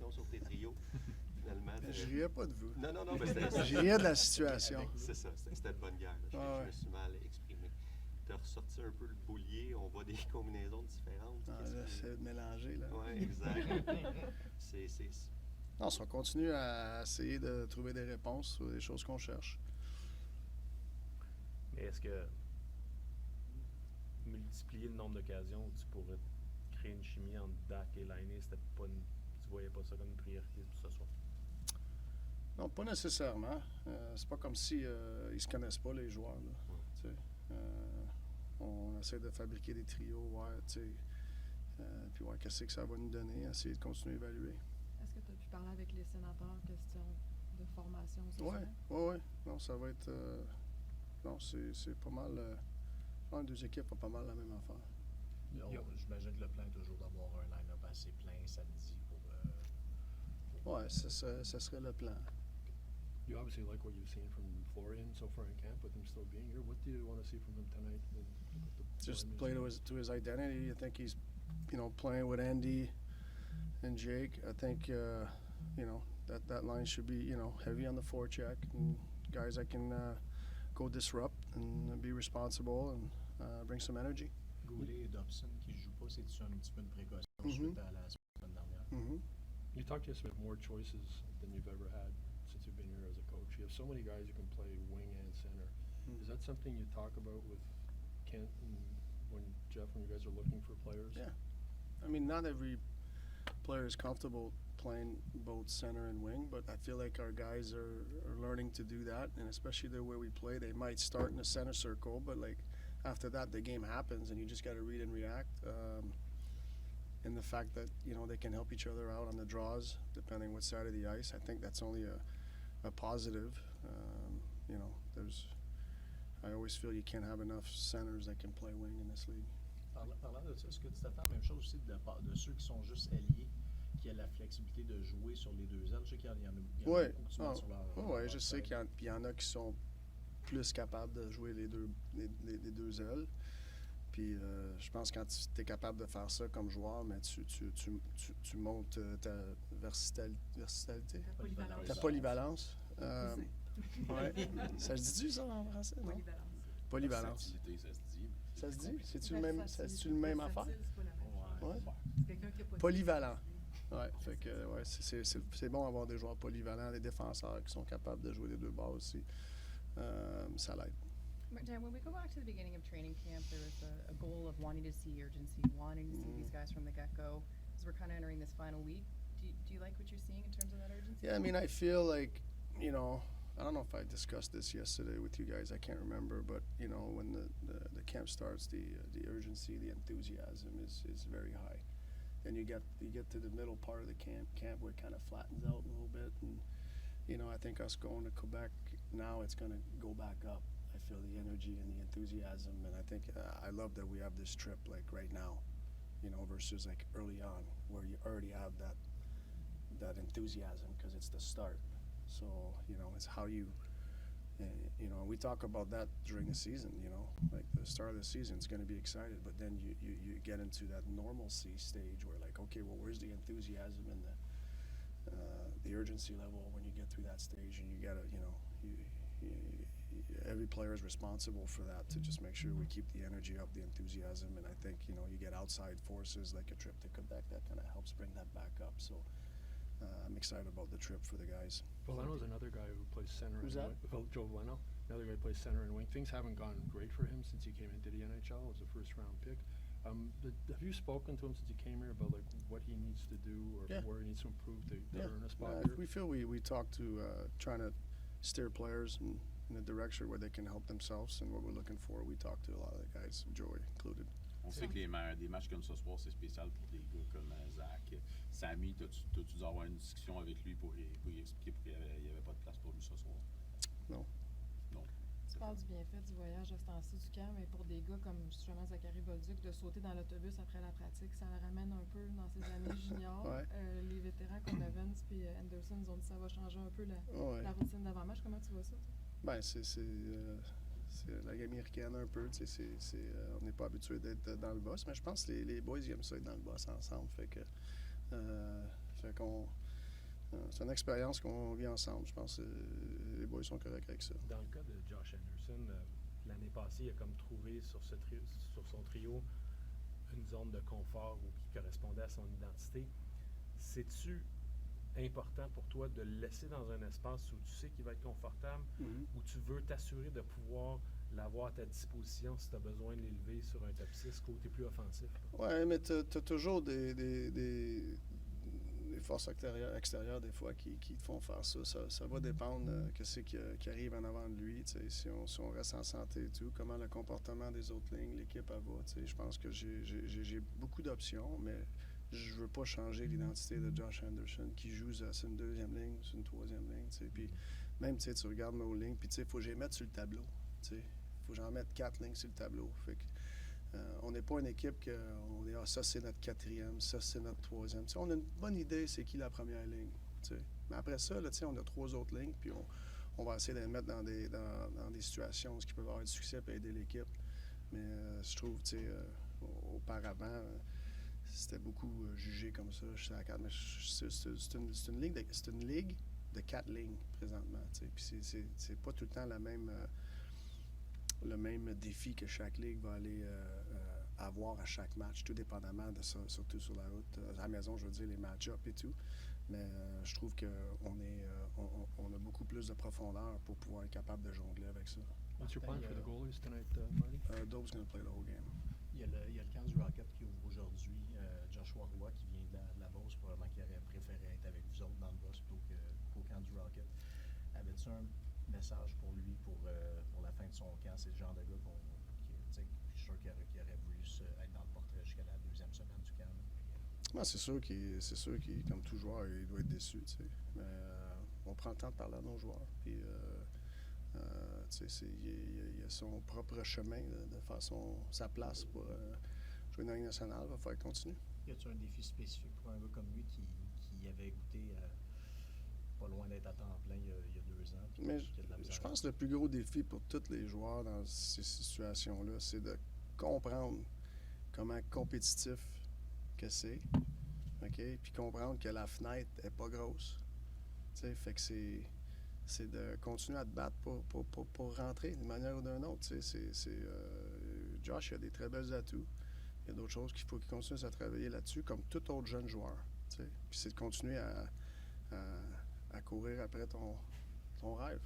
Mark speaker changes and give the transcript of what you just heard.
Speaker 1: pression sur tes trios. Finalement,
Speaker 2: je riais pas de vous.
Speaker 1: Non, mais c'était...
Speaker 2: Je riais de la situation.
Speaker 1: C'est ça, c'était de bonne guerre. Je me suis mal exprimé. Tu as ressorti un peu le boulier, on voit des combinaisons différentes.
Speaker 2: C'est mélangé, là.
Speaker 1: Oui, exact.
Speaker 2: Non, on continue à essayer de trouver des réponses sur des choses qu'on cherche.
Speaker 3: Mais est-ce que multiplier le nombre d'occasions où tu pourrais créer une chimie entre Dak et Laine, tu voyais pas ça comme une priorité pour ce soir?
Speaker 2: Non, pas nécessairement. C'est pas comme si ils se connaissent pas, les joueurs. Là. On essaie de fabriquer des trios, puis qu'est-ce que ça va nous donner, essayer de continuer à évaluer.
Speaker 4: Est-ce que tu as pu parler avec les sénateurs, question de formation?
Speaker 2: Oui. Non, ça va être... non, c'est pas mal... les deux équipes ont pas mal la même affaire.
Speaker 5: J'imagine que le plan est toujours d'avoir un line-up assez plein samedi pour...
Speaker 2: Oui, ça serait le plan.
Speaker 6: You obviously like what you've seen from Florian so far in camp, with him still being here. What do you want to see from him tonight?
Speaker 2: Just play to his identity. I think he's, playing with Andy and Jake. I think, that line should be, heavy on the forecheck and guys that can go disrupt and be responsible and bring some energy.
Speaker 5: Goulet et Dobson qui ne jouent pas, c'est-tu un petit peu une précaution suite à la semaine dernière?
Speaker 6: You talked to us about more choices than you've ever had since you've been here as a coach. You have so many guys who can play wing and center. Is that something you talk about with Kent and when you guys are looking for players?
Speaker 2: Yeah. I mean, not every player is comfortable playing both center and wing, but I feel like our guys are learning to do that, and especially the way we play, they might start in the center circle, but after that, the game happens, and you just got to read and react. And the fact that, they can help each other out on the draws, depending what side of the ice, I think that's only a positive. I always feel you can't have enough centers that can play wing in this league.
Speaker 5: Parlant de ça, est-ce que tu t'attends la même chose aussi de ceux qui sont juste alliés, qui ont la flexibilité de jouer sur les deux ailes? Je sais qu'il y en a beaucoup qui mettent sur leur...
Speaker 2: Oui, je sais qu'il y en a qui sont plus capables de jouer les deux ailes. Puis je pense que quand tu es capable de faire ça comme joueur, mais tu montes ta versatilité. Ta polyvalence. Ouais. Ça se dit ça en français, non? Polyvalence. Ça se dit? C'est-tu le même affaire? Ouais. Polyvalent. Ouais, fait que c'est bon d'avoir des joueurs polyvalents, des défenseurs qui sont capables de jouer les deux bords aussi. Ça l'aide.
Speaker 7: Dan, when we go back to the beginning of training camp, there was a goal of wanting to see urgency, wanting to see these guys from the get-go. As we're kind of entering this final week, do you like what you're seeing in terms of that urgency?
Speaker 2: Yeah, I mean, I feel like, I don't know if I discussed this yesterday with you guys. I can't remember, but when the camp starts, the urgency, the enthusiasm is very high. Then you get to the middle part of the camp where it kind of flattens out a little bit, and I think us going to Quebec now, it's going to go back up. I feel the energy and the enthusiasm, and I think I love that we have this trip right now, versus early on where you already have that enthusiasm because it's the start. So it's how you, we talk about that during the season. The start of the season is going to be excited, but then you get into that normalcy stage where okay, well, where's the enthusiasm and the urgency level when you get through that stage, and you got to every player is responsible for that to just make sure we keep the energy up, the enthusiasm, and I think you get outside forces like a trip to Quebec that kind of helps bring that back up. So. I'm excited about the trip for the guys.
Speaker 6: Veleno's another guy who plays center.
Speaker 2: Who's that?
Speaker 6: Joe Veleno. Another guy who plays center and wing. Things haven't gone great for him since he came into the NHL. It was a first-round pick. Have you spoken to him since he came here about what he needs to do or where he needs to improve to earn a spot here?
Speaker 2: We feel we talk to trying to steer players in a direction where they can help themselves and what we're looking for. We talk to a lot of the guys, Joey included.
Speaker 8: On sait que des matchs comme ce soir, c'est spécial pour des gars comme Zach. Sammy, t'as-tu dû avoir une discussion avec lui pour lui expliquer pourquoi il n'y avait pas de place pour lui ce soir?
Speaker 2: Non.
Speaker 4: Tu parles du bienfait du voyage à ce temps-ci du camp, mais pour des gars comme justement Zachary Bolduc, de sauter dans l'autobus après la pratique, ça le ramène un peu dans ses années juniors. Les vétérans comme Evans et Anderson nous ont dit que ça va changer un peu la routine d'avant-match. Comment tu vois ça, toi?
Speaker 2: Ben, c'est la game américaine un peu. On n'est pas habitué d'être dans le boss, mais je pense que les boys ils aiment ça être dans le boss ensemble. Fait qu'on C'est une expérience qu'on vit ensemble. Je pense que les boys sont corrects avec ça.
Speaker 3: Dans le cas de Josh Anderson, l'année passée, il a comme trouvé sur son trio une zone de confort qui correspondait à son identité. C'est-tu important pour toi de le laisser dans un espace où tu sais qu'il va être confortable, où tu veux t'assurer de pouvoir l'avoir à ta disposition si tu as besoin de l'élever sur un top 6 côté plus offensif?
Speaker 2: Oui, mais tu as toujours des forces extérieures des fois qui te font faire ça. Ça va dépendre de ce qui arrive en avant de lui. Si on reste en santé et tout, comment le comportement des autres lignes, l'équipe elle va. Je pense que j'ai beaucoup d'options, mais je veux pas changer l'identité de Josh Anderson qui joue sur une deuxième ligne, sur une troisième ligne. Puis même tu regardes nos lignes, puis il faut que je les mette sur le tableau. Il faut que j'en mette 4 lignes sur le tableau. Fait que, on n'est pas une équipe que on dit ça c'est notre quatrième, ça c'est notre troisième. On a une bonne idée c'est qui la première ligne. Mais après ça, là, on a 3 autres lignes, puis on va essayer de les mettre dans des situations où ils peuvent avoir du succès et aider l'équipe. Mais je trouve, auparavant, c'était beaucoup jugé comme ça. C'est une ligue de 4 lignes présentement. Puis c'est pas tout le temps le même défi que chaque ligue va aller avoir à chaque match, tout dépendamment de ça, surtout sur la route. À la maison, je veux dire, les match-ups et tout. Mais je trouve qu'on a beaucoup plus de profondeur pour pouvoir être capable de jongler avec ça.
Speaker 6: What's your plan for the goalies tonight, Marty?
Speaker 2: Dove's going to play the whole game.
Speaker 5: Il y a le camp du Rocket qui ouvre aujourd'hui. Joshua Roy qui vient de la Beauce, probablement qui aurait préféré être avec vous autres dans le boss plutôt qu'au camp du Rocket. Avais-tu un message pour lui pour la fin de son camp? C'est le genre de gars je suis sûr qu'il aurait voulu être dans le portrait jusqu'à la 2e semaine du camp.
Speaker 2: C'est sûr qu'il, comme tout joueur, il doit être déçu. Mais on prend le temps de parler à nos joueurs. Puis, il a son propre chemin de faire sa place pour jouer dans la Ligue nationale. Il va falloir qu'il continue.
Speaker 5: Y a-t-il un défi spécifique pour un gars comme lui qui avait goûté pas loin d'être à temps plein il y a 2 ans?
Speaker 2: Mais je pense que le plus gros défi pour tous les joueurs dans ces situations-là, c'est de comprendre comment compétitif que c'est, OK? Puis comprendre que la fenêtre n'est pas grosse. Fait que c'est de continuer à te battre pour rentrer d'une manière ou d'une autre. Josh, il a des très belles atouts. Il y a d'autres choses qu'il faut qu'il continue à travailler là-dessus, comme tout autre jeune joueur. Puis c'est de continuer à courir après ton rêve.